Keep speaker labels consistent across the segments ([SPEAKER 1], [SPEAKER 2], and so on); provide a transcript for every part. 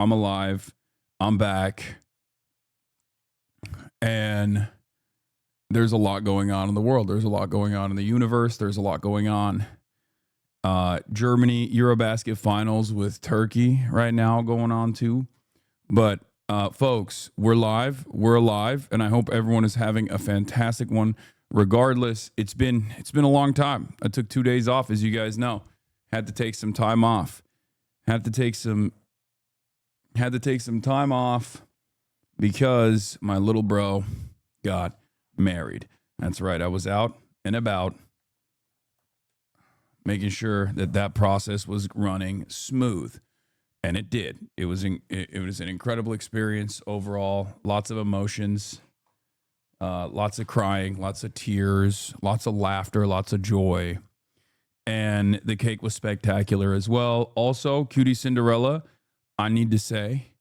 [SPEAKER 1] I'm alive. I'm back. And there's a lot going on in the world. There's a lot going on in the universe. There's a lot going on. Germany Eurobasket finals with Turkey right now going on too. But folks, we're live. We're alive, and I hope everyone is having a fantastic one. Regardless, it's been a long time. I took 2 days off, as you guys know. Had to take some time off. Had to take some time off because my little bro got married. That's right. I was out and about making sure that process was running smooth, and it did. It was an incredible experience overall. Lots of emotions, lots of crying, lots of tears, lots of laughter, lots of joy. And the cake was spectacular as well. Also, Cutie Cinderella, I need to say,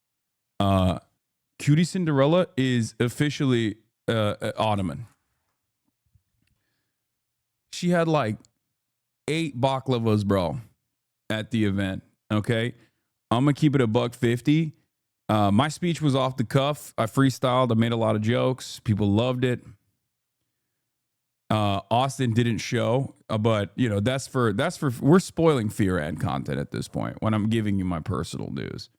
[SPEAKER 1] Cutie Cinderella is officially Ottoman. She had like 8 baklavas, bro, at the event. Okay, I'm gonna keep it $150. My speech was off the cuff. I freestyled. I made a lot of jokes. People loved it. Austin didn't show, but you know that's for we're spoiling Fear and content at this point. When I'm giving you my personal news,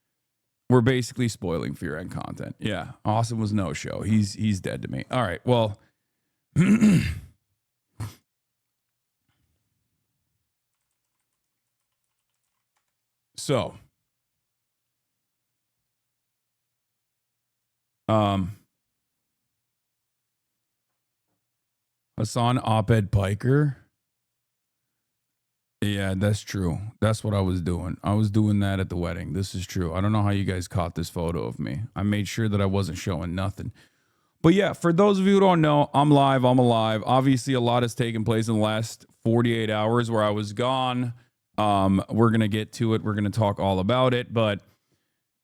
[SPEAKER 1] we're basically spoiling Fear and content. Yeah, Austin was no show. He's dead to me. All right, well. So, Hasan op-ed Piker. Yeah, that's true. That's what I was doing. I was doing that at the wedding. This is true. I don't know how you guys caught this photo of me. I made sure that I wasn't showing nothing. But yeah, for those of you who don't know, I'm live. I'm alive. Obviously, a lot has taken place in the last 48 hours where I was gone. We're going to get to it. We're going to talk all about it. But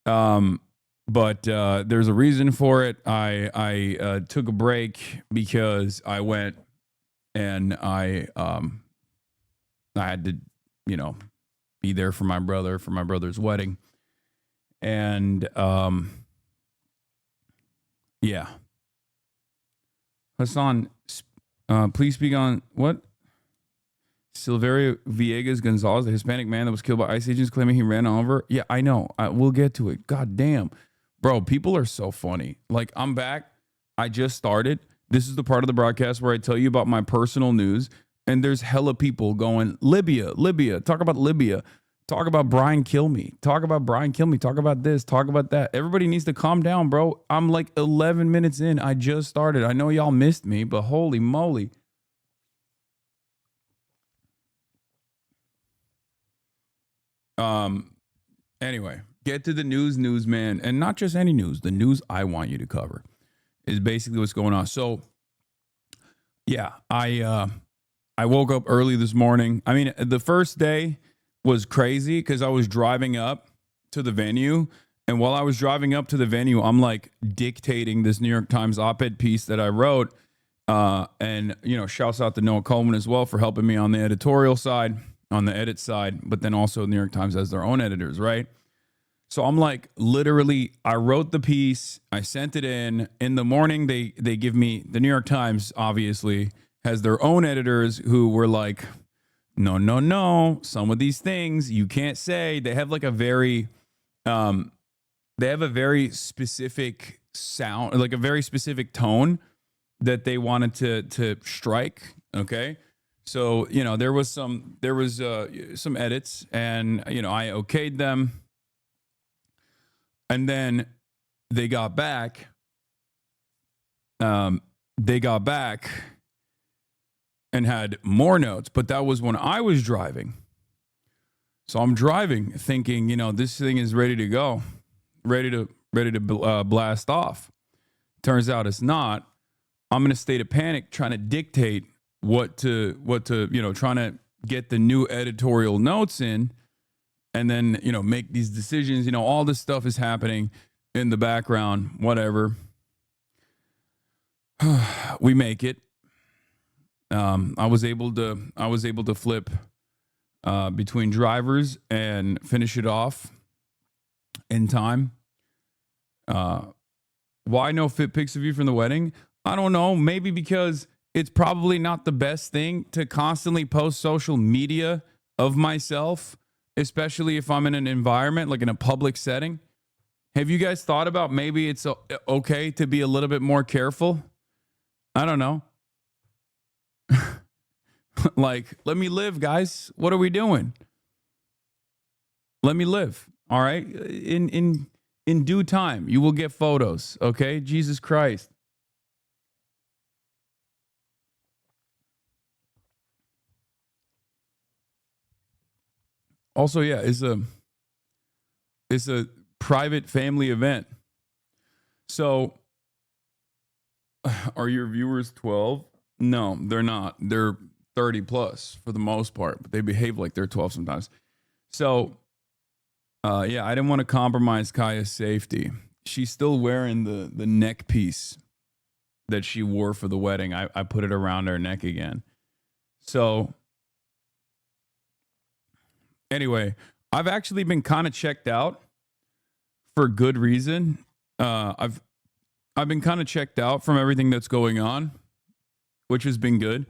[SPEAKER 1] there's a reason for it. I took a break because I went and I had to, be there for my brother's wedding. And yeah. Hasan, please speak on what? Silverio Villegas Gonzalez, the Hispanic man that was killed by ICE agents, claiming he ran over. Yeah, I know. We'll get to it. God damn. Bro, people are so funny. Like, I'm back. I just started. This is the part of the broadcast where I tell you about my personal news. And there's hella people going, Libya. Talk about Libya. Talk about Brian Kill Me. Talk about Brian Kill Me. Talk about this. Talk about that. Everybody needs to calm down, bro. I'm like 11 minutes in. I just started. I know y'all missed me, but holy moly. Anyway, get to the news, man. And not just any news. The news I want you to cover is basically what's going on. So, yeah, I woke up early this morning. I mean, the first day was crazy because I was driving up to the venue. And while I was driving up to the venue, I'm like dictating this New York Times op-ed piece that I wrote. And, shouts out to Noah Coleman as well for helping me on the editorial side, on the edit side. But then also New York Times has their own editors, right? So I'm like, literally, I wrote the piece. I sent it in. In the morning, they give me, the New York Times, obviously, has their own editors who were like, no, some of these things you can't say. They have like a very, specific sound, like a very specific tone that they wanted to strike. Okay. So, there was some edits and, I okayed them. And then they got back. And had more notes, but that was when I was driving. So I'm driving thinking, this thing is ready to go, ready to blast off. Turns out it's not. I'm in a state of panic trying to dictate what to, trying to get the new editorial notes in and then, make these decisions. All this stuff is happening in the background, whatever. We make it. I was able to flip between drivers and finish it off. in time. Why no fit pics of you from the wedding? I don't know. Maybe because it's probably not the best thing to constantly post social media of myself, especially if I'm in an environment like in a public setting. Have you guys thought about maybe it's okay to be a little bit more careful? I don't know. Like, let me live, guys. What are we doing? Let me live. All right. In due time, you will get photos. Okay. Jesus Christ. Also, yeah, it's a private family event. So, are your viewers 12? No, they're not. They're 30 plus for the most part, but they behave like they're 12 sometimes. So, yeah, I didn't want to compromise Kaya's safety. She's still wearing the neck piece that she wore for the wedding. I put it around her neck again. So, anyway, I've actually been kind of checked out for good reason. I've been kind of checked out from everything that's going on, which has been good.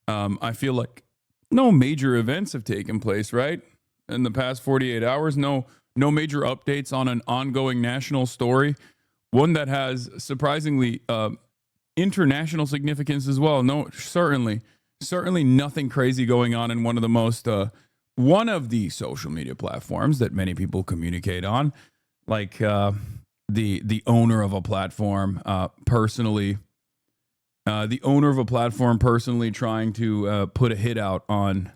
[SPEAKER 1] I feel like no major events have taken place, right? In the past 48 hours, no major updates on an ongoing national story, one that has surprisingly international significance as well. No, certainly nothing crazy going on in one of the social media platforms that many people communicate on, like the owner of a platform personally trying to put a hit out on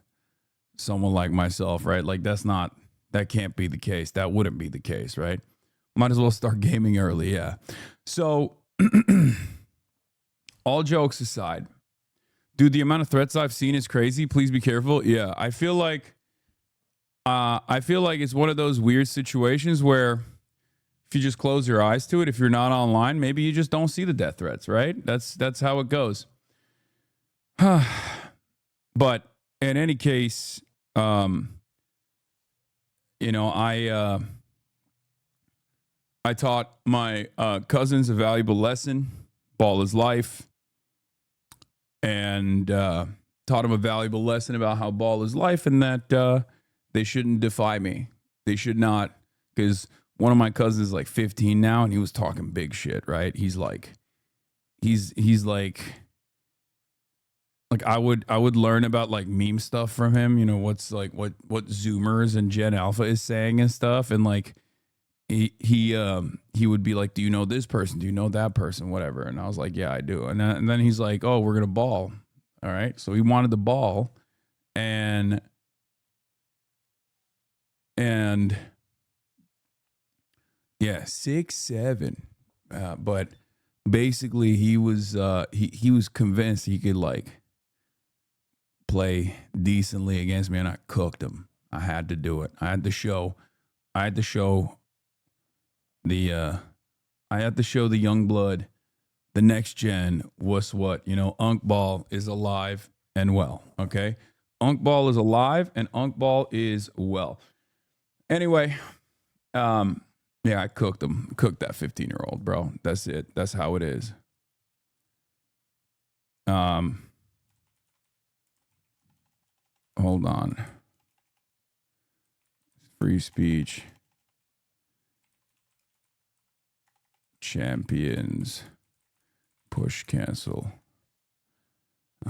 [SPEAKER 1] someone like myself, right? Like that can't be the case. That wouldn't be the case, right? Might as well start gaming early, yeah. So all jokes aside, dude, the amount of threats I've seen is crazy. Please be careful. Yeah, I feel like it's one of those weird situations where if you just close your eyes to it, if you're not online, maybe you just don't see the death threats, right? That's how it goes. But in any case, I taught my cousins a valuable lesson. Ball is life. And taught them a valuable lesson about how ball is life and that they shouldn't defy me. They should not, because one of my cousins is like 15 now and he was talking big shit, right? He's like I would learn about like meme stuff from him, what's like what Zoomers and Gen Alpha is saying and stuff, and like he would be like, do you know this person? Do you know that person? Whatever. And I was like, yeah, I do. And then he's like, oh, we're gonna ball. All right. So he wanted the ball, and yeah, 6'7". But basically he was convinced he could like play decently against me, and I cooked him. I had to do it. I had to show the young blood, the next gen, what's what. Unk Ball is alive and well. Okay, Unk Ball is alive and Unk Ball is well. Anyway, yeah, I cooked him. Cooked that 15-year-old, bro. That's it. That's how it is. Hold on. Free speech. Champions. Push cancel.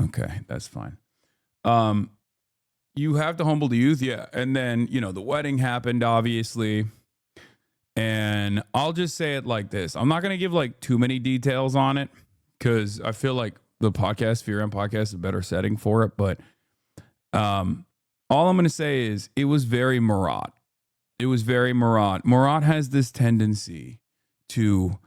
[SPEAKER 1] Okay, that's fine. You have to humble the youth, yeah. And then, the wedding happened, obviously. And I'll just say it like this. I'm not going to give like too many details on it because I feel like the podcast, Fear and Podcast, is a better setting for it. But all I'm going to say is it was very Marat. It was very Marat. Marat has this tendency to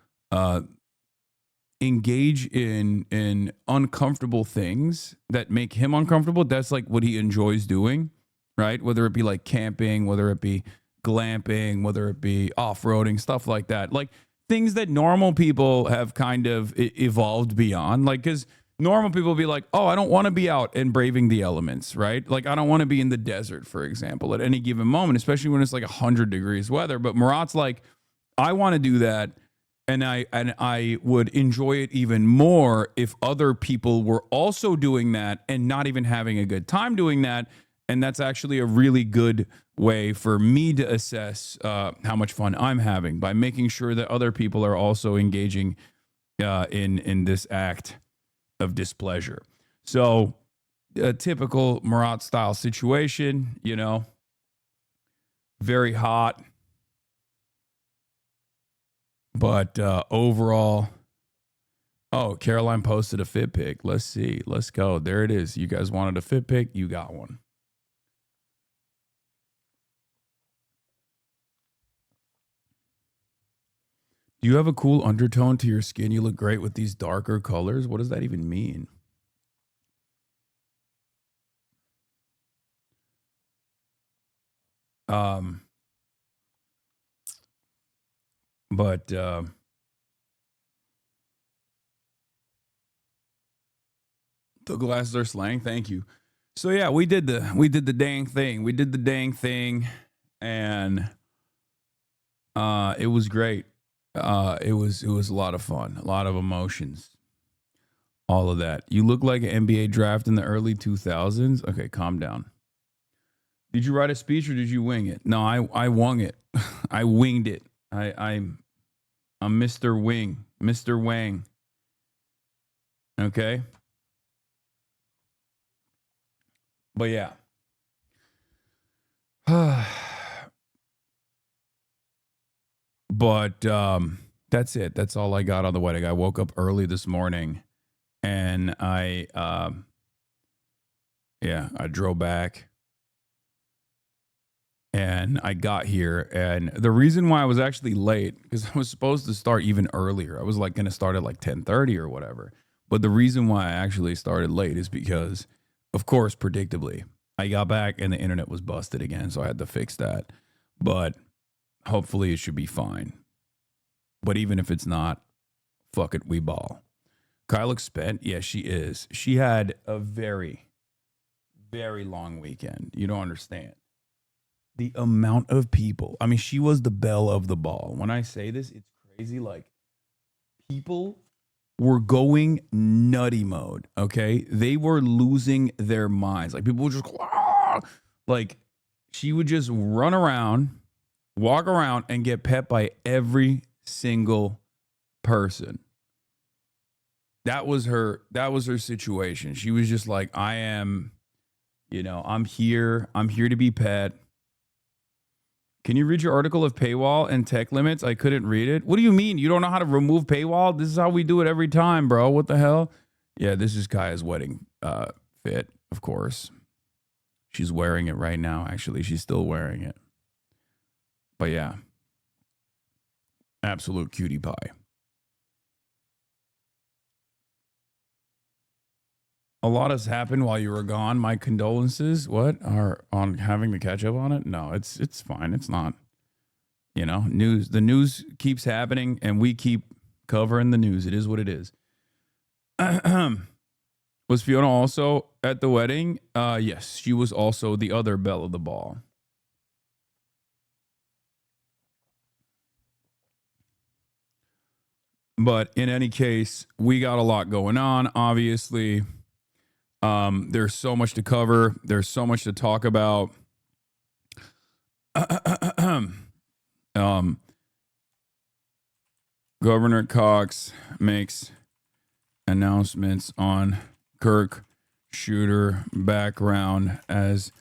[SPEAKER 1] engage in uncomfortable things that make him uncomfortable. That's like what he enjoys doing, right? Whether it be like camping, whether it be glamping, whether it be off-roading, stuff like that. Like things that normal people have kind of evolved beyond. Like, because Normal people be like, oh, I don't want to be out and braving the elements, right? Like, I don't want to be in the desert, for example, at any given moment, especially when it's like 100 degrees weather. But Murat's like, I want to do that. And I would enjoy it even more if other people were also doing that and not even having a good time doing that. And that's actually a really good way for me to assess how much fun I'm having, by making sure that other people are also engaging in this act of displeasure. So a typical Murat style situation, very hot, but overall, oh, Caroline posted a fit pic. Let's see. Let's go. There it is. You guys wanted a fit pic. You got one. Do you have a cool undertone to your skin? You look great with these darker colors. What does that even mean? But the glasses are slang. Thank you. So yeah, we did the dang thing. We did the dang thing, and it was great. It was a lot of fun, a lot of emotions, all of that. You look like an NBA draft in the early 2000s. Okay, calm down. Did you write a speech or did you wing it? No, I wung it. I winged it. I'm Mr. Wing, Mr. Wang. Okay. But yeah. But that's it. That's all I got on the wedding. I woke up early this morning and I drove back. And I got here, and the reason why I was actually late, because I was supposed to start even earlier. I was like going to start at like 10:30 or whatever. But the reason why I actually started late is because, of course, predictably, I got back and the internet was busted again, so I had to fix that. But hopefully it should be fine. But even if it's not, fuck it, we ball. Kyle looks spent. Yeah, she is. She had a very, very long weekend. You don't understand. The amount of people. I mean, she was the belle of the ball. When I say this, it's crazy. Like, people were going nutty mode. Okay, they were losing their minds. Like, people would just like, she would just run around, walk around, and get pet by every single person. That was her situation. She was just like, I am, I'm here to be pet. Can you read your article of paywall and tech limits? I couldn't read it. What do you mean? You don't know how to remove paywall? This is how we do it every time, bro. What the hell? Yeah, this is Kaya's wedding fit, of course. She's wearing it right now. Actually, she's still wearing it. But yeah, absolute cutie pie. A lot has happened while you were gone. My condolences. What are on having to catch up on it? No, it's fine. It's not. News. The news keeps happening, and we keep covering the news. It is what it is. Was Fiona also at the wedding? Yes, she was also the other belle of the ball. But in any case, we got a lot going on, obviously. There's so much to cover. There's so much to talk about. Governor Cox makes announcements on Kirk shooter background as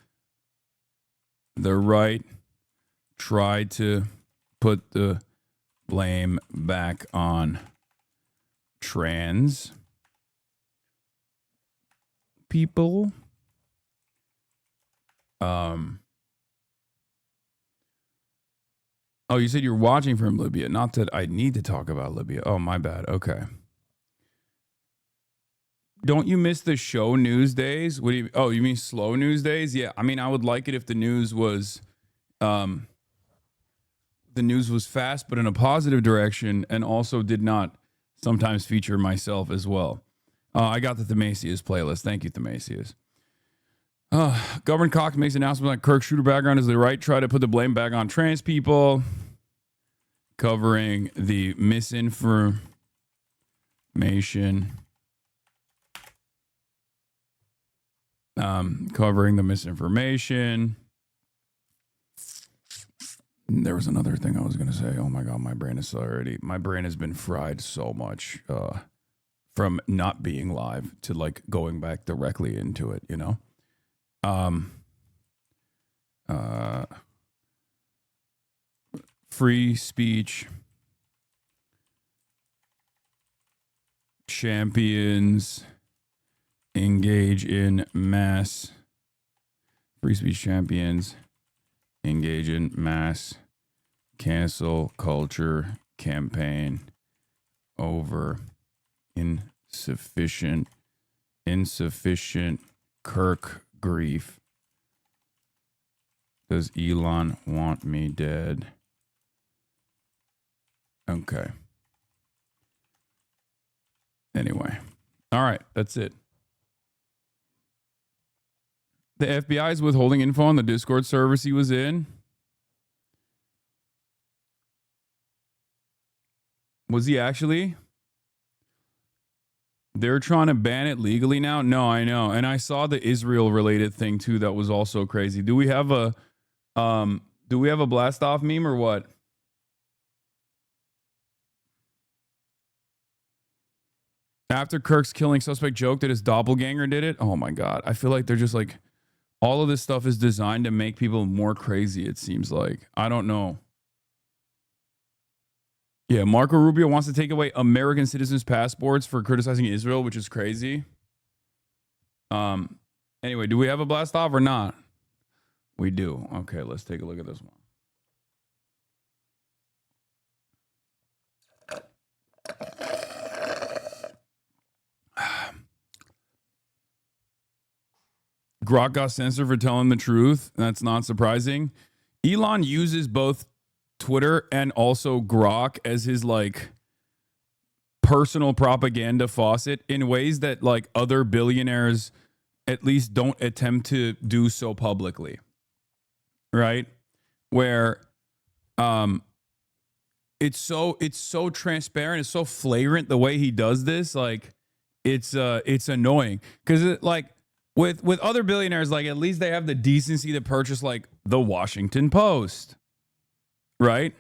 [SPEAKER 1] the right tried to put the blame back on trans people. Oh, you said you're watching from Libya. Not that I need to talk about Libya. Oh, my bad. Okay. Don't you miss the show news days? What do you? Oh, you mean slow news days? Yeah. I mean, I would like it if the news was fast, but in a positive direction, and also did not sometimes feature myself as well. I got the Themasius playlist. Thank you, Themasius. Governor Cox makes announcement on Kirk shooter background. Is the right try to put the blame back on trans people? Covering the misinformation. Covering the misinformation. There was another thing I was going to say. Oh my God, my brain has been fried so much from not being live to like going back directly into it, you know? Free speech champions engage in mass cancel culture campaign over insufficient Kirk grief. Does Elon want me dead? Okay. Anyway. All right, that's it. The FBI is withholding info on the Discord service he was in. Was he actually? They're trying to ban it legally now? No, I know. And I saw the Israel related thing too that was also crazy. Do we have a blast off meme or what? After Kirk's killing suspect joke that his doppelganger did it? Oh my God. I feel like they're just like, all of this stuff is designed to make people more crazy, it seems like. I don't know. Yeah, Marco Rubio wants to take away American citizens' passports for criticizing Israel, which is crazy. Anyway, do we have a blast off or not? We do. Okay, let's take a look at this one. Grok got censored for telling the truth. That's not surprising. Elon uses both Twitter and also Grok as his like personal propaganda faucet in ways that like other billionaires at least don't attempt to do so publicly. Right? Where it's so transparent, it's so flagrant the way he does this, like it's annoying cuz it like with other billionaires, like at least they have the decency to purchase like the Washington Post, right?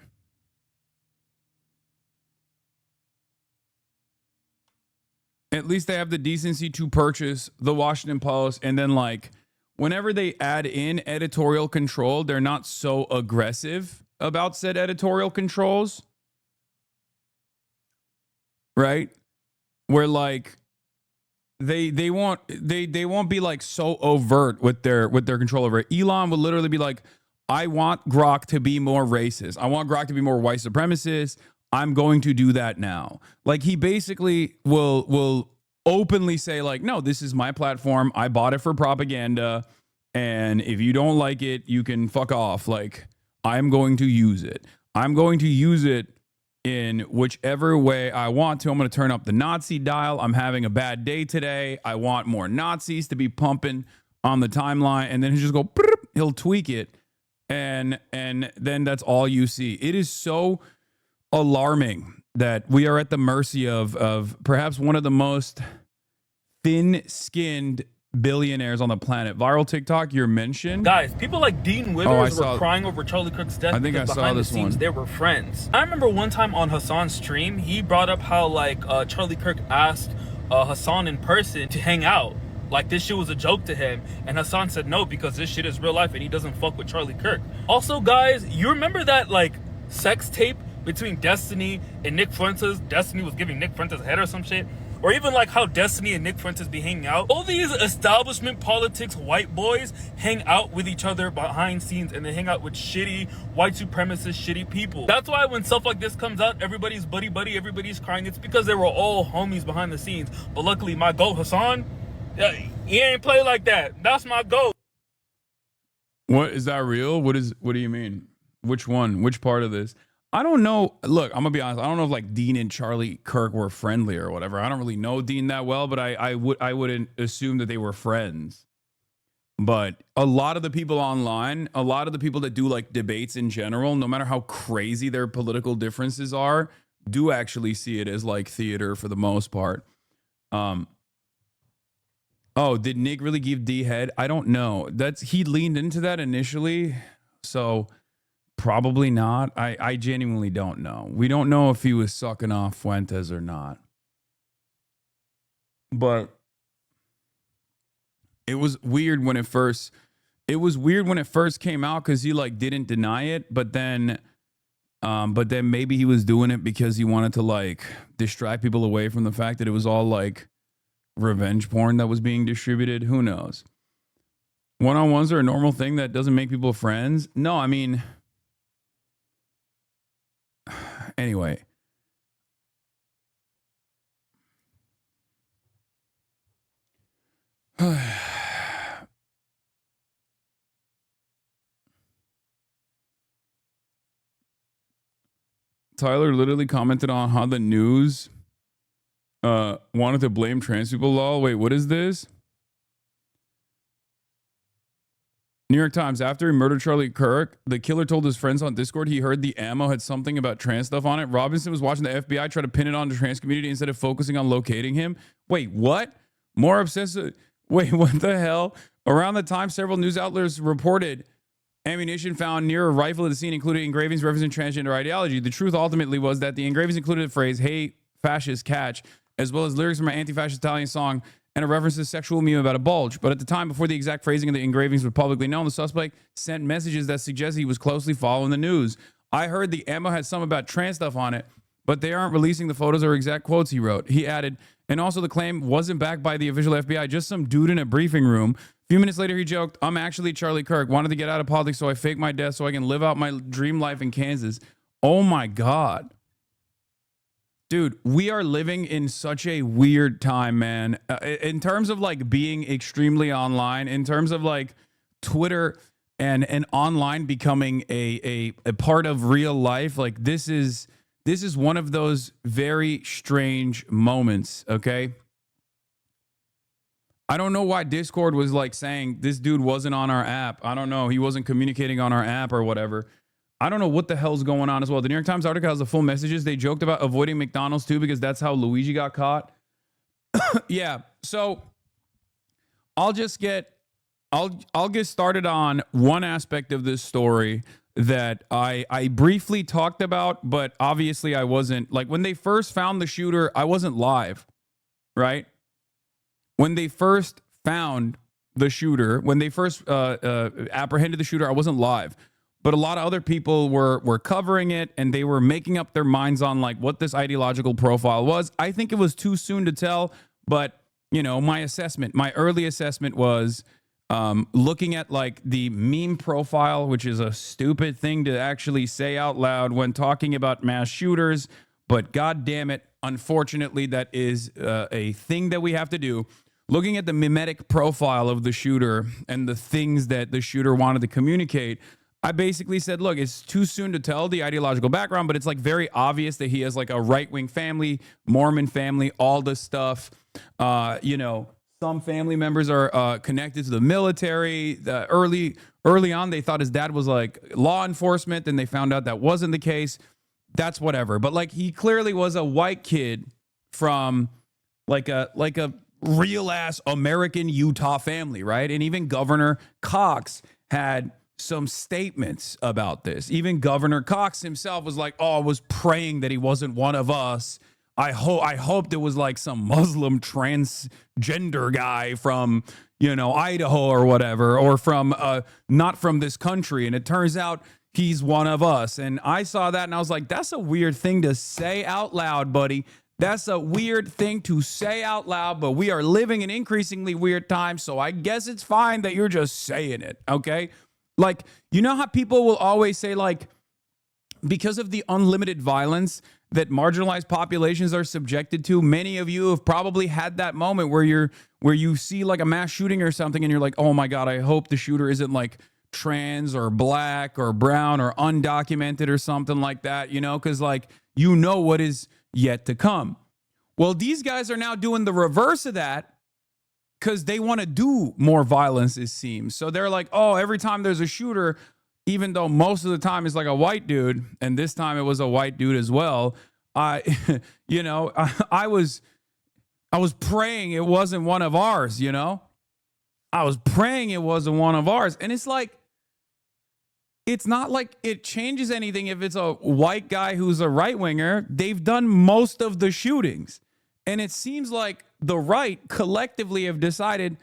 [SPEAKER 1] At least they have the decency to purchase the Washington Post, and then like whenever they add in editorial control, they're not so aggressive about said editorial controls, right? Where like they won't be like so overt with their control over it. Elon would literally be like, I want Grok to be more racist. I want Grok to be more white supremacist. I'm going to do that now. Like he basically will openly say like, no, this is my platform. I bought it for propaganda. And if you don't like it, you can fuck off. Like I'm going to use it. I'm going to use it in whichever way I want to. I'm going to turn up the Nazi dial. I'm having a bad day today. I want more Nazis to be pumping on the timeline. And then he'll just go, he'll tweak it. And then that's all you see. It is so alarming that we are at the mercy of perhaps one of the most thin-skinned billionaires on the planet. Viral TikTok, you're mentioned.
[SPEAKER 2] Guys, people like Dean Withers were crying over Charlie Kirk's death.
[SPEAKER 1] I think
[SPEAKER 2] because
[SPEAKER 1] I saw
[SPEAKER 2] behind
[SPEAKER 1] this
[SPEAKER 2] the scenes
[SPEAKER 1] one.
[SPEAKER 2] They were friends. I remember one time on Hasan's stream, he brought up how like Charlie Kirk asked Hasan in person to hang out. Like this shit was a joke to him, and Hasan said no because this shit is real life and he doesn't fuck with Charlie Kirk. Also, guys, you remember that like sex tape between Destiny and Nick Fuentes? Destiny was giving Nick Fuentes head or some shit. Or even like how Destiny and Nick Fuentes be hanging out. All these establishment politics white boys hang out with each other behind scenes, and they hang out with shitty white supremacist shitty people. That's why when stuff like this comes out, everybody's buddy, everybody's crying. It's because they were all homies behind the scenes. But luckily my GOAT Hasan, he ain't play like that. That's my GOAT.
[SPEAKER 1] What is that real? What do you mean? Which one? Which part of this? I don't know. Look, I'm gonna be honest. I don't know if like Dean and Charlie Kirk were friendly or whatever. I don't really know Dean that well, but I wouldn't assume that they were friends. But a lot of the people online, a lot of the people that do like debates in general, no matter how crazy their political differences are, do actually see it as like theater for the most part. Um, oh, did Nick really give D head? I don't know. That's he leaned into that initially, so probably not. I genuinely don't know. We don't know if he was sucking off Fuentes or not. But it was weird when it first came out because he like didn't deny it, but then maybe he was doing it because he wanted to like distract people away from the fact that it was all like revenge porn that was being distributed. Who knows? One-on-ones are a normal thing that doesn't make people friends. No, I mean, anyway. Tyler literally commented on how the news wanted to blame trans people law. Wait, what is this? New York Times, after he murdered Charlie Kirk, the killer told his friends on Discord he heard the ammo had something about trans stuff on it. Robinson was watching the FBI try to pin it on the trans community instead of focusing on locating him. Wait, what? More obsessive. Wait, what the hell? Around the time, several news outlets reported ammunition found near a rifle at the scene included engravings referencing transgender ideology. The truth ultimately was that the engravings included the phrase, "Hey, fascist, catch," as well as lyrics from an anti-fascist Italian song and a reference to sexual meme about a bulge. But at the time, before the exact phrasing of the engravings was publicly known, the suspect sent messages that suggested he was closely following the news. I heard the ammo had some about trans stuff on it, but they aren't releasing the photos or exact quotes he wrote. He added, and also the claim wasn't backed by the official FBI, just some dude in a briefing room. A few minutes later, he joked, "I'm actually Charlie Kirk. Wanted to get out of politics, so I faked my death so I can live out my dream life in Kansas." Oh my God. Dude, we are living in such a weird time, man. In terms of like being extremely online, in terms of like Twitter and online becoming a part of real life, like this is one of those very strange moments, okay? I don't know why Discord was like saying this dude wasn't on our app. I don't know. He wasn't communicating on our app or whatever. I don't know what the hell's going on as well. The New York Times article has the full messages. They joked about avoiding McDonald's too because that's how Luigi got caught. Yeah. So I'll get started on one aspect of this story that I briefly talked about, but obviously I wasn't, like, when they first found the shooter, I wasn't live, right? When they first found the shooter, when they first apprehended the shooter, I wasn't live. But a lot of other people were covering it, and they were making up their minds on like what this ideological profile was. I think it was too soon to tell, but you know, my early assessment was looking at like the meme profile, which is a stupid thing to actually say out loud when talking about mass shooters. But God damn it, unfortunately, that is a thing that we have to do. Looking at the mimetic profile of the shooter and the things that the shooter wanted to communicate, I basically said, look, it's too soon to tell the ideological background, but it's like very obvious that he has like a right-wing family, Mormon family, all this stuff. You know, some family members are connected to the military. Early on, they thought his dad was like law enforcement, and they found out that wasn't the case. That's whatever. But like, he clearly was a white kid from like a real ass American Utah family, right? And even Governor Cox had some statements about this. Even Governor Cox himself was like, "Oh, I was praying that he wasn't one of us. I hoped it was like some Muslim transgender guy from, you know, Idaho or whatever, or from not from this country." And it turns out he's one of us. And I saw that and I was like, that's a weird thing to say out loud, buddy. That's a weird thing to say out loud, but we are living in increasingly weird times, so I guess it's fine that you're just saying it, okay? Like, you know how people will always say, like, because of the unlimited violence that marginalized populations are subjected to, many of you have probably had that moment where you see like a mass shooting or something and you're like, oh my God, I hope the shooter isn't like trans or black or brown or undocumented or something like that, you know, because like, you know what is yet to come. Well, these guys are now doing the reverse of that because they want to do more violence, it seems. So they're like, oh, every time there's a shooter, even though most of the time it's like a white dude, and this time it was a white dude as well, you know, I was praying it wasn't one of ours, you know? I was praying it wasn't one of ours. And it's like, it's not like it changes anything if it's a white guy who's a right winger. They've done most of the shootings. And it seems like the right collectively have decided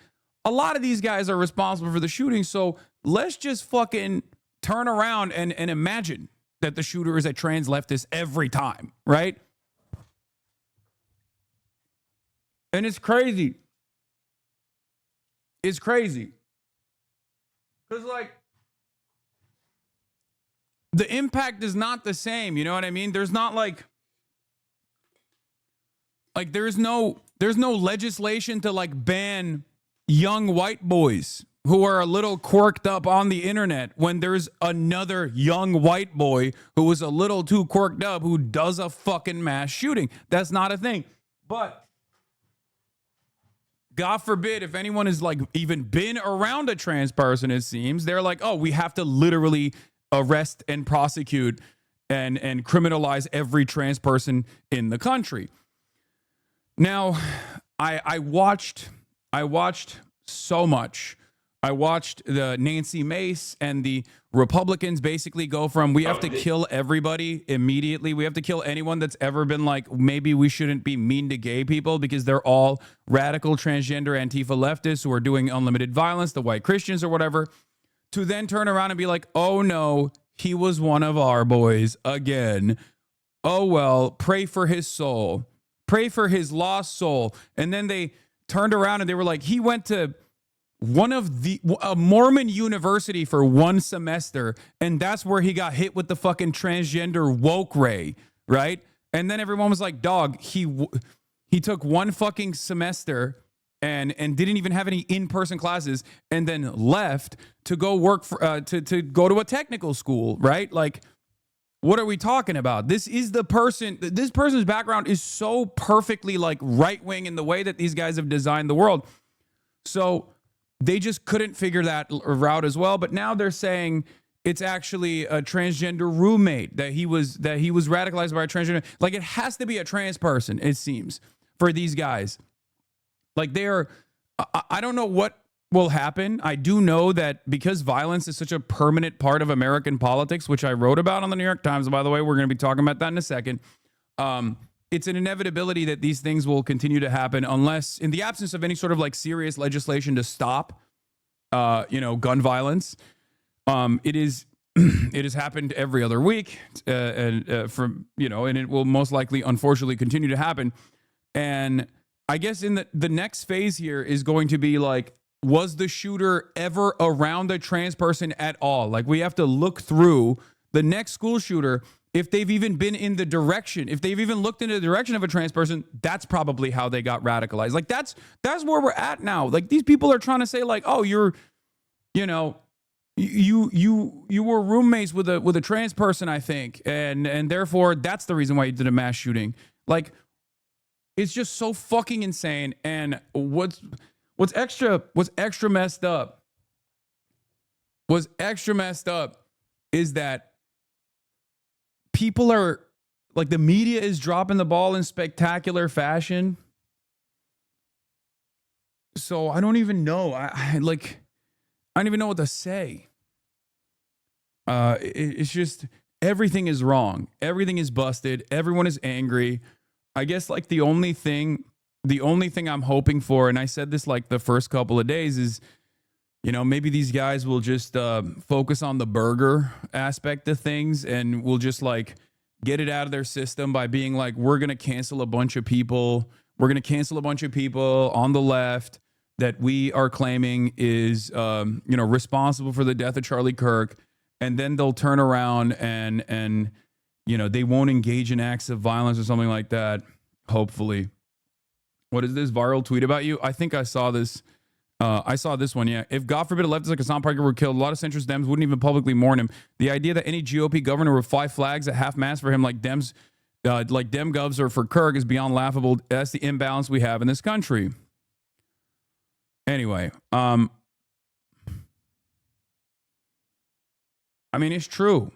[SPEAKER 1] a lot of these guys are responsible for the shooting. So let's just fucking turn around and imagine that the shooter is a trans leftist every time, right? And it's crazy. It's crazy. Because, like, the impact is not the same. You know what I mean? There's not like there's no legislation to like ban young white boys who are a little quirked up on the internet when there's another young white boy who is a little too quirked up who does a fucking mass shooting. That's not a thing. But God forbid, if anyone has like even been around a trans person, it seems, they're like, oh, we have to literally arrest and prosecute and criminalize every trans person in the country. Now, I watched so much. I watched the Nancy Mace and the Republicans basically go from we have to kill everybody immediately. We have to kill anyone that's ever been like, maybe we shouldn't be mean to gay people because they're all radical transgender Antifa leftists who are doing unlimited violence, the white Christians or whatever, to then turn around and be like, oh no, he was one of our boys again. Oh well, pray for his soul. Pray for his lost soul. And then they turned around and they were like, he went to a Mormon university for one semester, and that's where he got hit with the fucking transgender woke ray, right? And then everyone was like, dog, he took one fucking semester and didn't even have any in-person classes and then left to go work for to go to a technical school, right? Like, what are we talking about? This person's background is so perfectly like right-wing in the way that these guys have designed the world. So they just couldn't figure that out as well. But now they're saying it's actually a transgender roommate, that he was radicalized by a transgender. Like, it has to be a trans person, it seems, for these guys. Like, I don't know what will happen. I do know that because violence is such a permanent part of American politics, which I wrote about on the New York Times, by the way, we're going to be talking about that in a second. It's an inevitability that these things will continue to happen unless, in the absence of any sort of like serious legislation to stop, gun violence. It has happened every other week, and it will most likely, unfortunately, continue to happen. And I guess in the next phase here is going to be like, was the shooter ever around a trans person at all? Like, we have to look through the next school shooter. If they've even been in the direction, if they've even looked in the direction of a trans person, that's probably how they got radicalized. Like, that's where we're at now. Like, these people are trying to say like, oh, you were roommates with a trans person, I think, and therefore that's the reason why you did a mass shooting. Like, it's just so fucking insane. And what's extra messed up is that people are like, the media is dropping the ball in spectacular fashion. So I don't even know. I don't even know what to say. It's just, everything is wrong. Everything is busted. Everyone is angry. I guess like the only thing I'm hoping for, and I said this like the first couple of days, is, maybe these guys will just focus on the burger aspect of things, and we'll just like get it out of their system by being like, we're going to cancel a bunch of people. We're going to cancel a bunch of people on the left that we are claiming is, responsible for the death of Charlie Kirk. And then they'll turn around and they won't engage in acts of violence or something like that. Hopefully. What is this viral tweet about you? I think I saw this I saw this one, yeah. If, God forbid, a leftist like Hasan Piker were killed, a lot of centrist Dems wouldn't even publicly mourn him. The idea that any GOP governor would fly flags at half-mast for him like Dems, like Dem Govs or for Kirk is beyond laughable. That's the imbalance we have in this country. Anyway, I mean, it's true.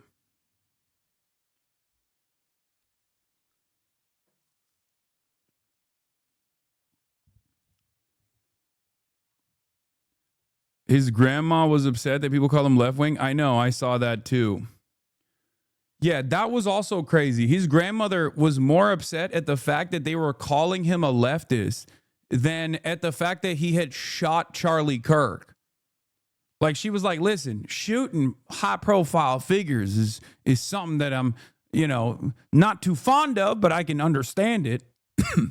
[SPEAKER 1] His grandma was upset that people call him left wing. I know, I saw that too. Yeah, that was also crazy. His grandmother was more upset at the fact that they were calling him a leftist than at the fact that he had shot Charlie Kirk. Like, she was like, listen, shooting high profile figures is something that I'm, not too fond of, but I can understand it.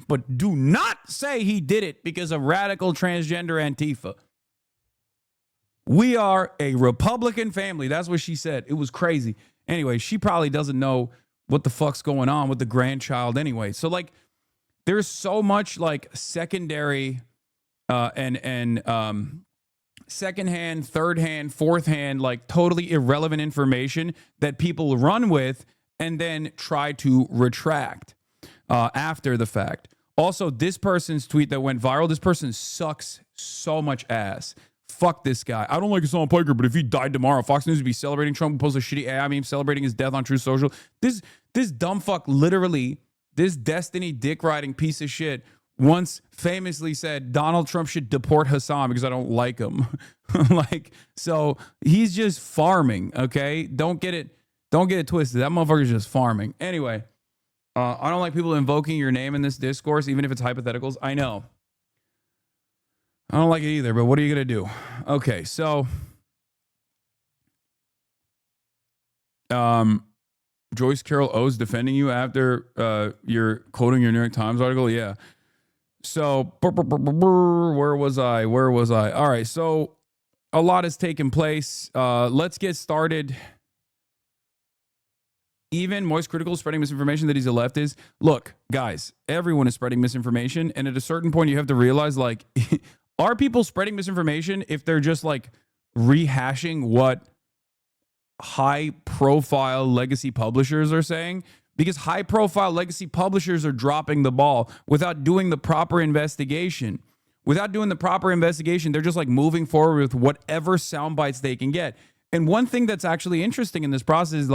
[SPEAKER 1] But do not say he did it because of radical transgender Antifa. We are a Republican family. That's what she said. It was crazy. Anyway, she probably doesn't know what the fuck's going on with the grandchild anyway. So, like, there's so much, like, secondary and secondhand, third hand, fourth hand, like, totally irrelevant information that people run with and then try to retract after the fact. Also, this person's tweet that went viral, this person sucks so much ass. Fuck this guy. I don't like Hasan Piker, but if he died tomorrow, Fox News would be celebrating Trump and post a shitty AI meme celebrating his death on Truth Social. This dumb fuck, literally, this Destiny dick riding piece of shit once famously said Donald Trump should deport Hasan because I don't like him. Like, so he's just farming, okay? Don't get it twisted. That motherfucker's just farming. Anyway, I don't like people invoking your name in this discourse, even if it's hypotheticals. I know. I don't like it either, but what are you going to do? Okay, so Joyce Carol O's defending you after you're quoting your New York Times article? Yeah. So, where was I? All right, so a lot has taken place. Let's get started. Even Moist Critical is spreading misinformation that he's a leftist. Look, guys, everyone is spreading misinformation, and at a certain point, you have to realize, like, are people spreading misinformation if they're just, like, rehashing what high-profile legacy publishers are saying? Because high-profile legacy publishers are dropping the ball without doing the proper investigation. Without doing the proper investigation, they're just, like, moving forward with whatever sound bites they can get. And one thing that's actually interesting in this process is,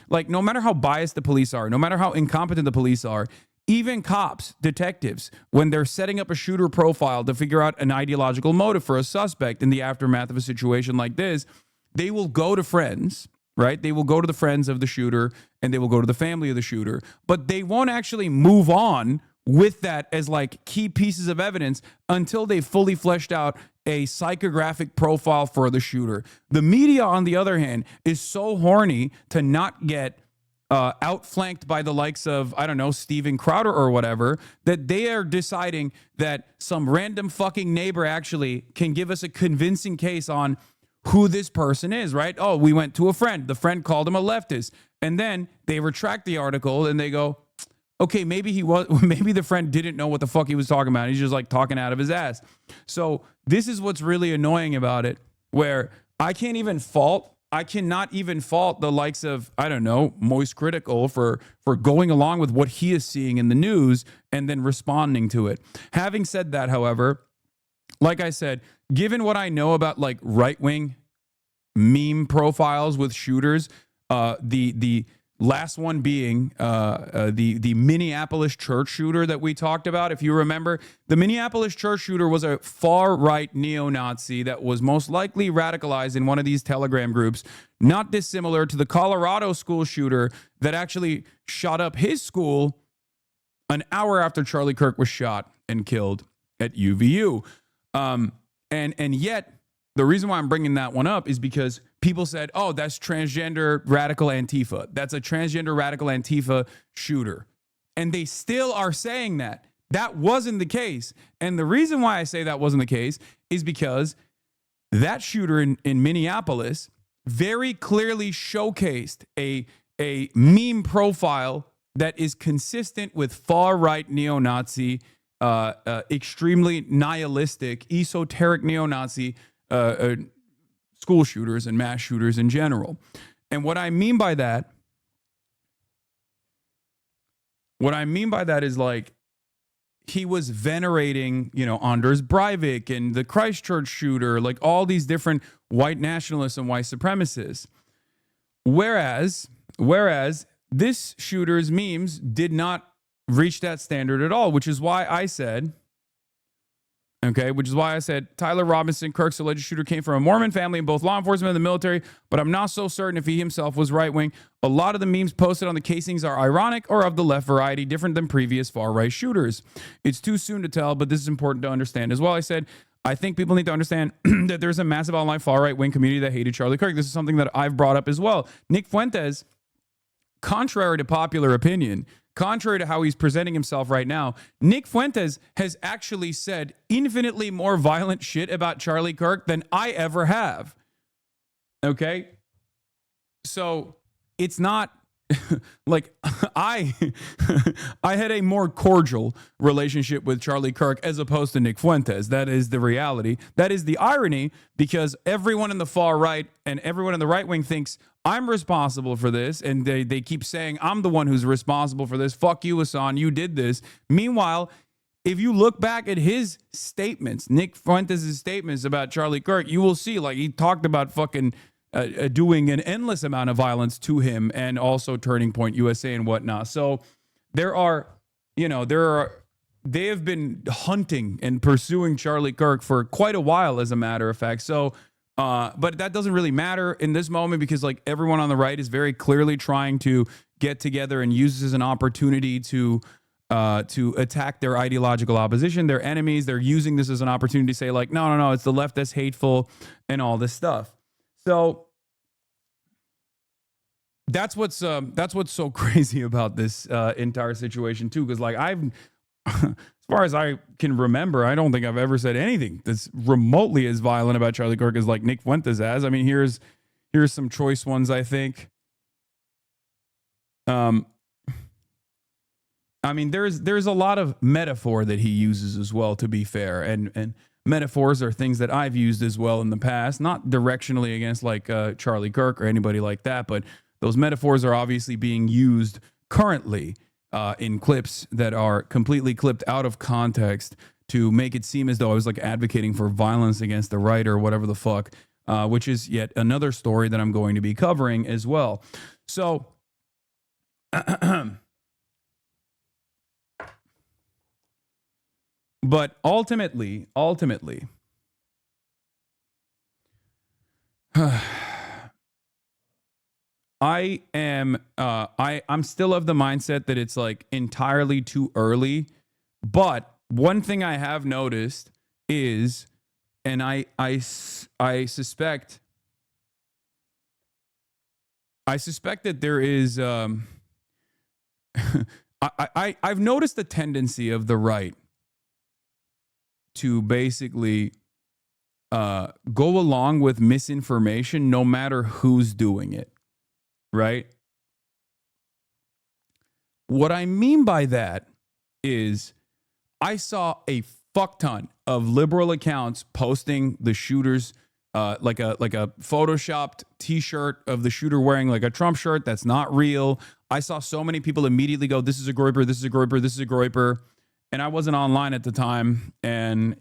[SPEAKER 1] like no matter how biased the police are, no matter how incompetent the police are, even cops, detectives, when they're setting up a shooter profile to figure out an ideological motive for a suspect in the aftermath of a situation like this, they will go to friends, right? They will go to the friends of the shooter and they will go to the family of the shooter, but they won't actually move on with that as, like, key pieces of evidence until they've fully fleshed out a psychographic profile for the shooter. The media, on the other hand, is so horny to not get outflanked by the likes of, I don't know, Steven Crowder or whatever, that they are deciding that some random fucking neighbor actually can give us a convincing case on who this person is, right? Oh, we went to a friend. The friend called him a leftist. And then they retract the article and they go, okay, maybe the friend didn't know what the fuck he was talking about. He's just, like, talking out of his ass. So this is what's really annoying about it, where I cannot even fault the likes of, I don't know, Moist Critical for going along with what he is seeing in the news and then responding to it. Having said that, however, like I said, given what I know about, like, right-wing meme profiles with shooters, the last one being the Minneapolis church shooter that we talked about. If you remember, the Minneapolis church shooter was a far-right neo-Nazi that was most likely radicalized in one of these Telegram groups, not dissimilar to the Colorado school shooter that actually shot up his school an hour after Charlie Kirk was shot and killed at UVU. And yet, the reason why I'm bringing that one up is because people said, oh, that's transgender radical Antifa. That's a transgender radical Antifa shooter. And they still are saying that. That wasn't the case. And the reason why I say that wasn't the case is because that shooter in Minneapolis very clearly showcased a meme profile that is consistent with far-right neo-Nazi extremely nihilistic, esoteric neo-Nazi school shooters and mass shooters in general. And what I mean by that is like he was venerating, Anders Breivik and the Christchurch shooter, like all these different white nationalists and white supremacists. Whereas this shooter's memes did not reach that standard at all, which is why I said Tyler Robinson, Kirk's alleged shooter, came from a Mormon family in both law enforcement and the military, but I'm not so certain if he himself was right-wing. A lot of the memes posted on the casings are ironic or of the left variety, different than previous far-right shooters. It's too soon to tell, but this is important to understand. As well, I said, I think people need to understand that there's a massive online far-right wing community that hated Charlie Kirk. This is something that I've brought up as well. Nick Fuentes, contrary to popular opinion, contrary to how he's presenting himself right now, Nick Fuentes has actually said infinitely more violent shit about Charlie Kirk than I ever have. Okay? So it's not like I had a more cordial relationship with Charlie Kirk as opposed to Nick Fuentes. That is the reality. That is the irony, because everyone in the far right and everyone in the right wing thinks I'm responsible for this, and they keep saying I'm the one who's responsible for this. Fuck you, Hasan, you did this. Meanwhile, if you look back at his statements, Nick Fuentes' statements about Charlie Kirk, you will see like he talked about fucking doing an endless amount of violence to him, and also Turning Point USA and whatnot. So they have been hunting and pursuing Charlie Kirk for quite a while, as a matter of fact. So, but that doesn't really matter in this moment, because like everyone on the right is very clearly trying to get together and use this as an opportunity to attack their ideological opposition, their enemies. They're using this as an opportunity to say like, no, it's the left that's hateful and all this stuff. So that's what's so crazy about this entire situation too, because like as far as I can remember, I don't think I've ever said anything that's remotely as violent about Charlie Kirk as like Nick Fuentes has. I mean, here's some choice ones, I think. I mean, there's a lot of metaphor that he uses as well, to be fair, and metaphors are things that I've used as well in the past, not directionally against like Charlie Kirk or anybody like that, but those metaphors are obviously being used currently in clips that are completely clipped out of context to make it seem as though I was like advocating for violence against the right or whatever the fuck, which is yet another story that I'm going to be covering as well. So but ultimately, I'm still of the mindset that it's like entirely too early. But one thing I have noticed is, and I suspect that there is I've noticed the tendency of the right to basically go along with misinformation no matter who's doing it, right? What I mean by that is I saw a fuck ton of liberal accounts posting the shooters like a photoshopped t-shirt of the shooter wearing like a Trump shirt that's not real. I saw so many people immediately go, this is a groiper, this is a groiper, this is a groiper. And I wasn't online at the time, and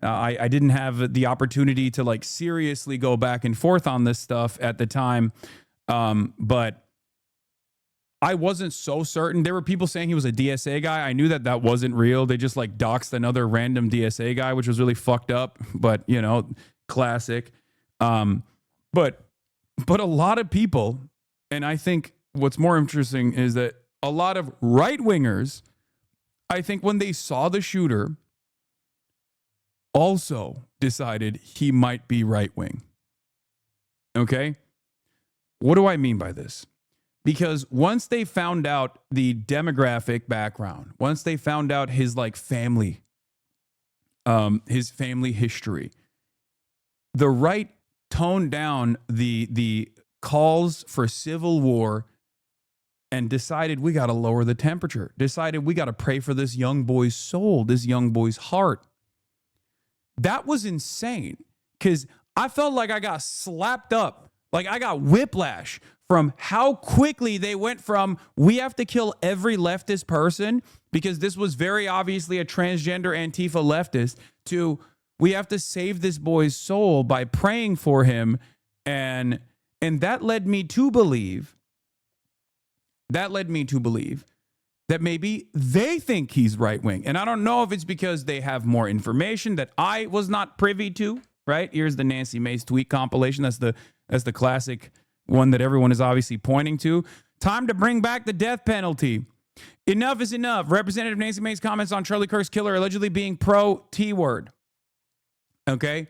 [SPEAKER 1] I didn't have the opportunity to like seriously go back and forth on this stuff at the time. But I wasn't so certain. There were people saying he was a DSA guy. I knew that wasn't real. They just like doxed another random DSA guy, which was really fucked up, but classic. But a lot of people, and I think what's more interesting is that a lot of right-wingers, I think when they saw the shooter, also decided he might be right-wing. Okay? What do I mean by this? Because once they found out the demographic background, once they found out his like family, his family history, the right toned down the calls for civil war and decided we got to lower the temperature, decided we got to pray for this young boy's soul, this young boy's heart. That was insane, because I felt like I got slapped up, like I got whiplash from how quickly they went from we have to kill every leftist person because this was very obviously a transgender Antifa leftist to we have to save this boy's soul by praying for him. And that led me to believe that maybe they think he's right wing. And I don't know if it's because they have more information that I was not privy to, right? Here's the Nancy Mace tweet compilation. That's the classic one that everyone is obviously pointing to. Time to bring back the death penalty. Enough is enough. Representative Nancy Mace comments on Charlie Kirk's killer allegedly being pro T-word. Okay?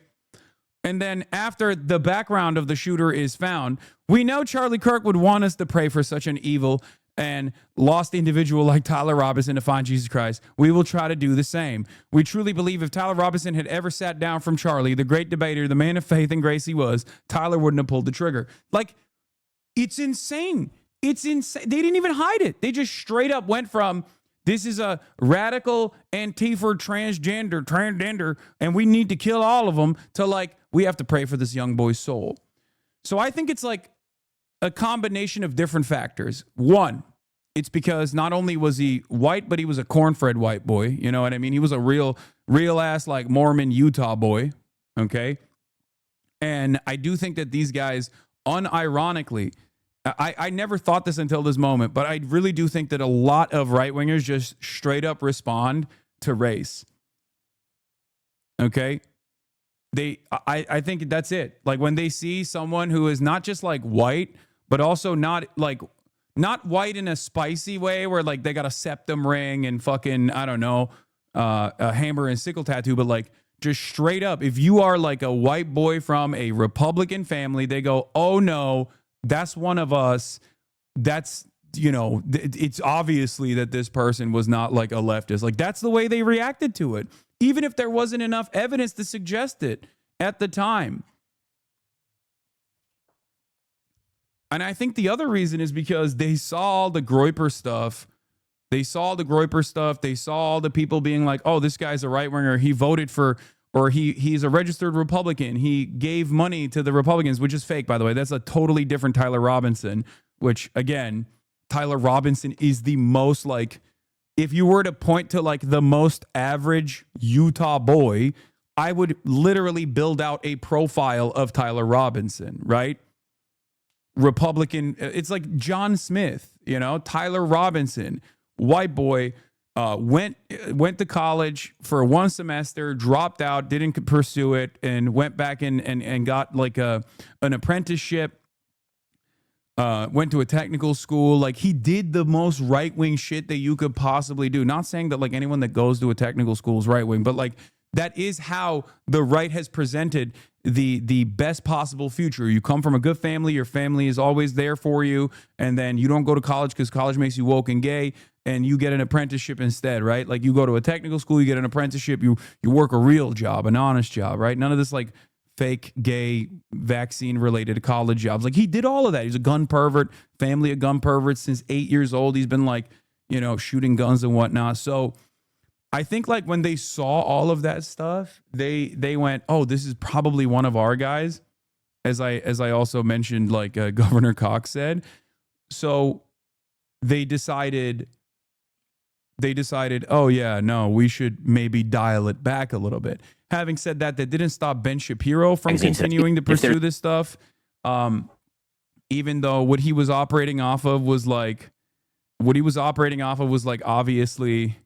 [SPEAKER 1] And then after the background of the shooter is found, we know Charlie Kirk would want us to pray for such an evil and lost individual like Tyler Robinson to find Jesus Christ. We will try to do the same. We truly believe if Tyler Robinson had ever sat down from Charlie, the great debater, the man of faith and grace he was, Tyler wouldn't have pulled the trigger. Like, it's insane. It's insane. They didn't even hide it. They just straight up went from this is a radical Antifa transgender, and we need to kill all of them to like, we have to pray for this young boy's soul. So I think it's like a combination of different factors. One, it's because not only was he white, but he was a corn-fed white boy. You know what I mean? He was a real ass like Mormon Utah boy. Okay. And I do think that these guys, unironically, I never thought this until this moment, but I really do think that a lot of right-wingers just straight up respond to race. Okay? I think that's it. Like when they see someone who is not just like white, but also not white in a spicy way where like they got a septum ring and fucking, I don't know, a hammer and sickle tattoo, but like just straight up, if you are like a white boy from a Republican family, they go, oh no, that's one of us. That's, you know, it's obviously that this person was not like a leftist. Like that's the way they reacted to it, even if there wasn't enough evidence to suggest it at the time. And I think the other reason is because they saw all the Groyper stuff. They saw all the people being like, oh, this guy's a right winger. He voted for, or he's a registered Republican. He gave money to the Republicans, which is fake, by the way. That's a totally different Tyler Robinson, which again, Tyler Robinson is the most like, if you were to point to like the most average Utah boy, I would literally build out a profile of Tyler Robinson, right? Republican. It's like John Smith, you know, Tyler Robinson, white boy, went to college for one semester, dropped out, didn't pursue it, and went back and got like an apprenticeship, went to a technical school. Like he did the most right-wing shit that you could possibly do. Not saying that like anyone that goes to a technical school is right-wing, but like that is how the right has presented the best possible future. You come from a good family, your family is always there for you, and then you don't go to college because college makes you woke and gay, and you get an apprenticeship instead, right? Like you go to a technical school, you get an apprenticeship, you work a real job, an honest job, right? None of this like fake gay vaccine related college jobs. Like he did all of that. He's a gun pervert, family of gun perverts since 8 years old. He's been like, you know, shooting guns and whatnot. So I think like when they saw all of that stuff, they went, oh, this is probably one of our guys. As I also mentioned, like Governor Cox said. So they decided, oh yeah, no, we should maybe dial it back a little bit. Having said that, that didn't stop Ben Shapiro from continuing to pursue this stuff. Even though what he was operating off of was like obviously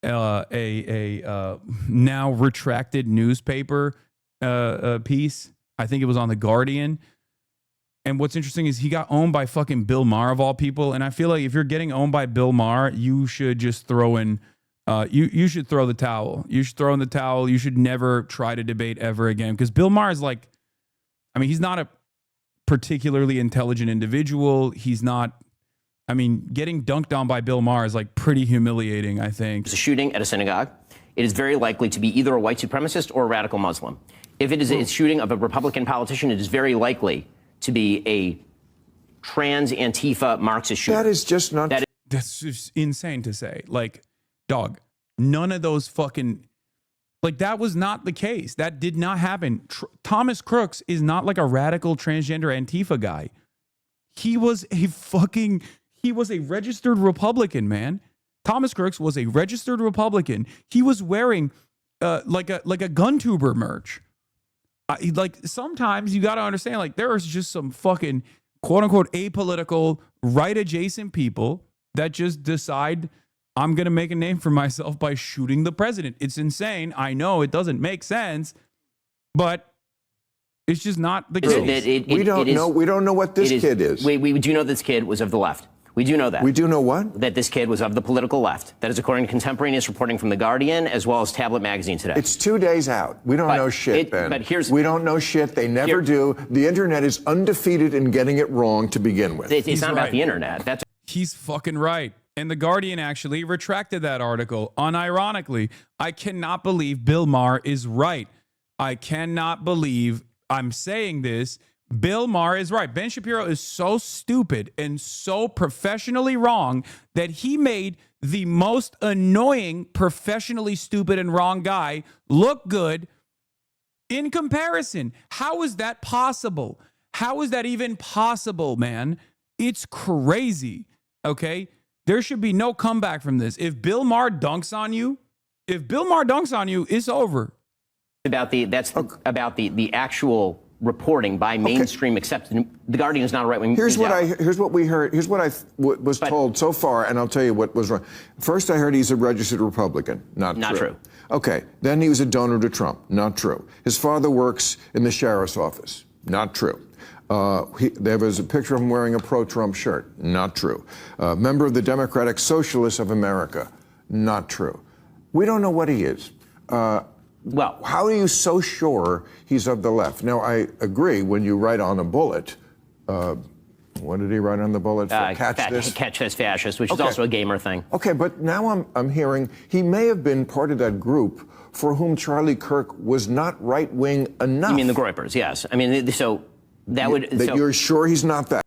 [SPEAKER 1] a now retracted newspaper piece. I think it was on The Guardian. And what's interesting is he got owned by fucking Bill Maher of all people. And I feel like if you're getting owned by Bill Maher, you should just throw in, you should throw the towel. You should throw in the towel. You should never try to debate ever again. Because Bill Maher is like, I mean, he's not a particularly intelligent individual. He's not, I mean, getting dunked on by Bill Maher is like pretty humiliating, I think.
[SPEAKER 3] It's a shooting at a synagogue. It is very likely to be either a white supremacist or a radical Muslim. If it is a shooting of a Republican politician, it is very likely to be trans Antifa Marxist shooter.
[SPEAKER 4] That is just not.
[SPEAKER 1] That's just insane to say. Like, dog, none of those fucking, like, that was not the case. That did not happen. Thomas Crooks is not like a radical transgender Antifa guy. He was a registered Republican, man. Thomas Crooks was a registered Republican. He was wearing like a GunTuber merch. Like, sometimes you got to understand, like, there is just some fucking quote unquote apolitical right adjacent people that just decide, I'm going to make a name for myself by shooting the president. It's insane. I know it doesn't make sense, but it's just not the case.
[SPEAKER 4] We don't know what this kid is.
[SPEAKER 3] We do know this kid was of the left. We do know that.
[SPEAKER 4] We do know what?
[SPEAKER 3] That this kid was of the political left. That is according to contemporaneous reporting from The Guardian as well as Tablet Magazine today.
[SPEAKER 4] It's 2 days out. We don't know shit, Ben.
[SPEAKER 3] But
[SPEAKER 4] we don't know shit. They never do. The internet is undefeated in getting it wrong to begin with.
[SPEAKER 3] It's not about the internet.
[SPEAKER 1] He's fucking right. And The Guardian actually retracted that article. Unironically, I cannot believe Bill Maher is right. I cannot believe I'm saying this. Bill Maher is right. Ben Shapiro is so stupid and so professionally wrong that he made the most annoying, professionally stupid and wrong guy look good in comparison. How is that possible? How is that even possible, man? It's crazy, okay? There should be no comeback from this. If Bill Maher dunks on you, it's over.
[SPEAKER 3] About the actual reporting by mainstream accepted. The Guardian is not a right-wing.
[SPEAKER 4] Here's what we heard. Here's what I was told so far, and I'll tell you what was wrong. First, I heard he's a registered Republican. Not true. Okay. Then he was a donor to Trump. Not true. His father works in the sheriff's office. Not true. There was a picture of him wearing a pro-Trump shirt. Not true. Member of the Democratic Socialists of America. Not true. We don't know what he is. Well, how are you so sure he's of the left? Now, I agree when you write on a bullet, what did he write on the bullet? Catch this fascist, which is also a gamer thing. Okay, but now I'm hearing he may have been part of that group for whom Charlie Kirk was not right-wing enough. You mean the Groypers, yes. I mean, so that would... you're sure he's not that?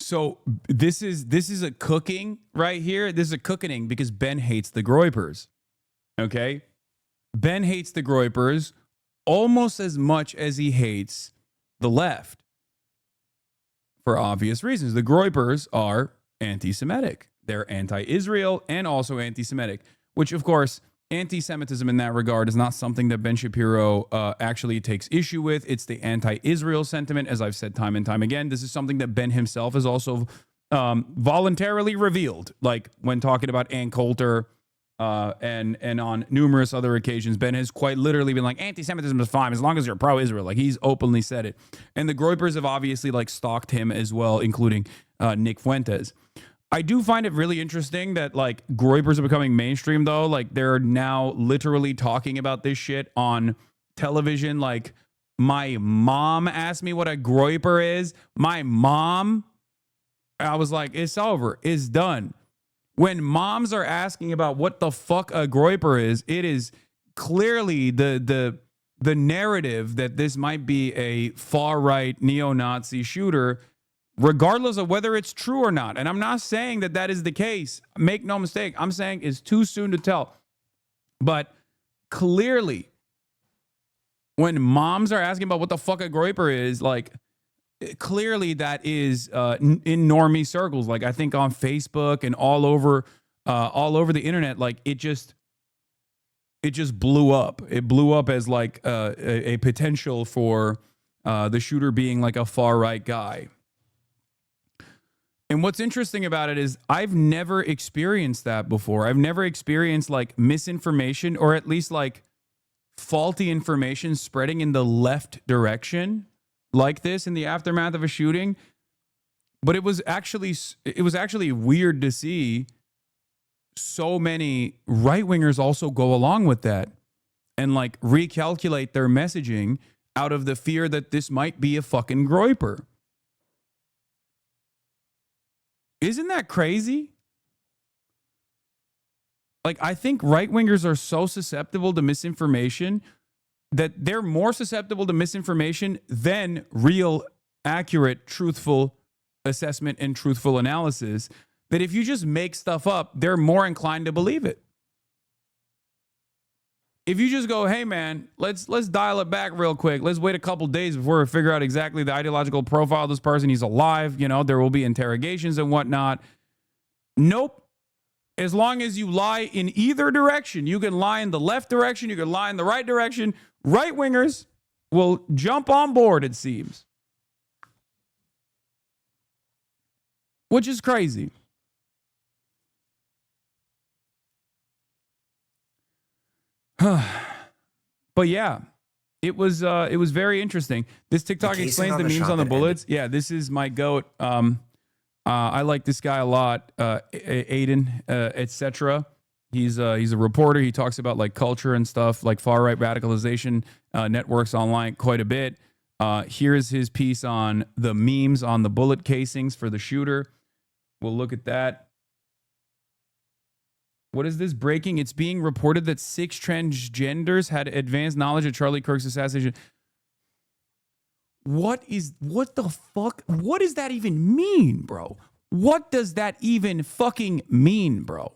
[SPEAKER 1] So this is a cooking right here. This is a cooking because Ben hates the Groypers, okay? Ben hates the Groypers almost as much as he hates the left for obvious reasons. The Groypers are anti-Semitic. They're anti-Israel and also anti-Semitic, which, of course, anti-Semitism in that regard is not something that Ben Shapiro actually takes issue with. It's the anti-Israel sentiment, as I've said time and time again. This is something that Ben himself has also voluntarily revealed, like when talking about Ann Coulter, and on numerous other occasions, Ben has quite literally been like, anti-Semitism is fine as long as you're pro-Israel. Like, he's openly said it. And the Groypers have obviously like stalked him as well, including Nick Fuentes. I do find it really interesting that like Groypers are becoming mainstream though. Like, they're now literally talking about this shit on television. Like, my mom asked me what a Groyper is. My mom, I was like, it's over. It's done. When moms are asking about what the fuck a Groyper is, it is clearly the narrative that this might be a far-right neo-Nazi shooter, regardless of whether it's true or not. And I'm not saying that that is the case. Make no mistake. I'm saying it's too soon to tell. But clearly, when moms are asking about what the fuck a Groyper is, like, clearly that is in normie circles. Like, I think on Facebook and all over the internet, like it just blew up. It blew up as like a potential for the shooter being like a far right guy. And what's interesting about it is I've never experienced that before. I've never experienced like misinformation or at least like faulty information spreading in the left direction like this in the aftermath of a shooting. But it was actually weird to see so many right-wingers also go along with that and like recalculate their messaging out of the fear that this might be a fucking Groyper. Isn't that crazy? Like, I think right-wingers are so susceptible to misinformation that they're more susceptible to misinformation than real, accurate, truthful assessment and truthful analysis, that if you just make stuff up, they're more inclined to believe it. If you just go, hey man, let's dial it back real quick. Let's wait a couple days before we figure out exactly the ideological profile of this person. He's alive, there will be interrogations and whatnot. Nope. As long as you lie in either direction, you can lie in the left direction, you can lie in the right direction. Right wingers will jump on board, it seems. Which is crazy. But yeah, it was very interesting. This TikTok explains the memes on the bullets. Yeah, this is my goat. I like this guy a lot. Aiden, etc. He's a reporter. He talks about like culture and stuff, like far right radicalization networks online quite a bit. Here's his piece on the memes on the bullet casings for the shooter. We'll look at that. What is this breaking? It's being reported that 6 transgenders had advanced knowledge of Charlie Kirk's assassination. What the fuck? What does that even mean, bro? What does that even fucking mean, bro?